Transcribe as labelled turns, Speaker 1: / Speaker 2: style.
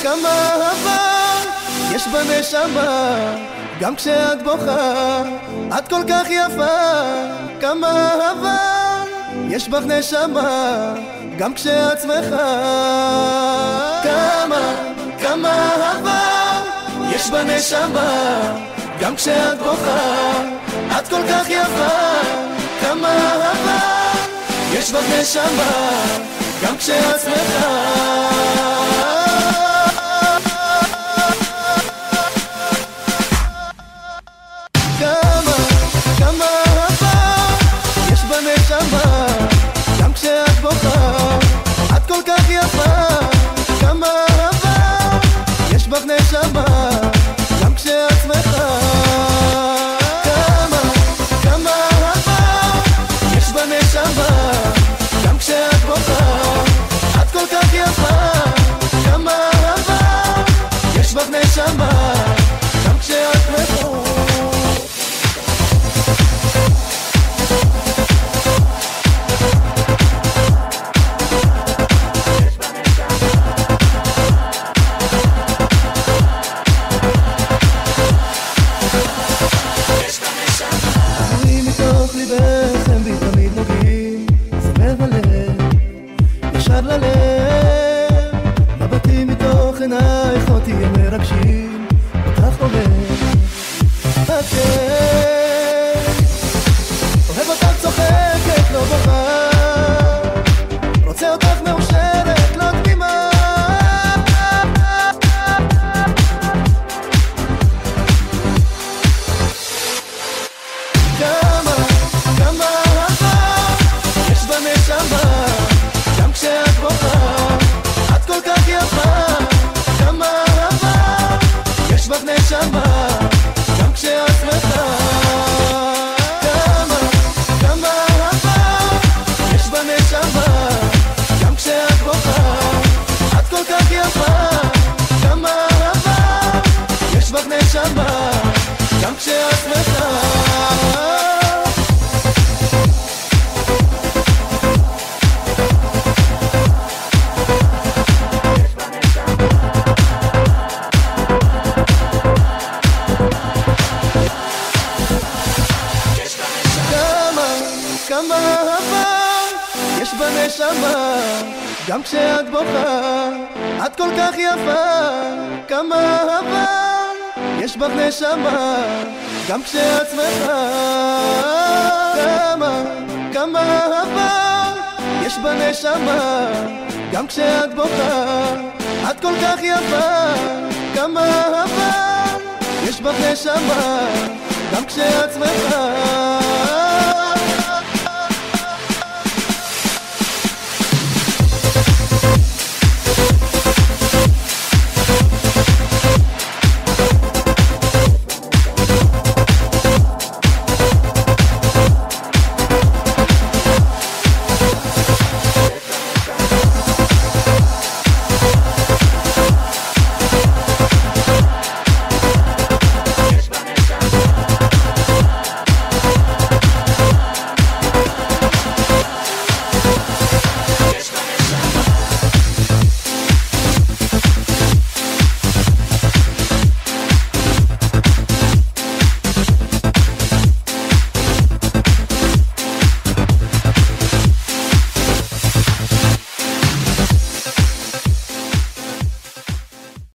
Speaker 1: כמה אהבה יש בנשמה, גם כשאת בוכה את כל כך יפה. כמה אהבה יש בך נשמה, גם כשאת שמחה. כמה אהבה יש בנשמה, גם כשאת בוכה את כל כך יפה. כמה אהבה יש בך נשמה, גם כשאת שמחה. כמה אהבה יש בנשמה, גם כשאת בוכה את כל כך יפה. כמה אהבה יש בך נשמה, גם כשאת שמחה. כמה אהבה יש בנשמה, גם כשאת בוכה את כל כך יפה. כמה אהבה יש בך נשמה, גם כשאת שמחה. ליבכם בי תמיד נוגעים, סמר בלב, ישר ללב. מבטים מתוך עינייך אותי הם מרגשים, אותך אוהב, את כן. אוהב אותך צוחקת, לא בוכה, רוצה אותך מאושרת, לא תמימה. כמה אהבה יש בנשמה, גם כשאת בוכה את כל כך יפה. כמה אהבה יש בך נשמה, גם כשאת שמחה. כמה אהבה יש בנשמה, גם כשאת בוכה את כל כך יפה. כמה אהבה יש בך נשמה, גם כשאת שמחה. כמה אהבה יש בנשמה, גם כשאת בוכה את כל כך יפה. כמה אהבה יש בך נשמה, גם כשאת שמחה. כמה אהבה יש בנשמה, גם כשאת בוכה את כל כך יפה. כמה אהבה יש בך נשמה, גם כשאת שמחה.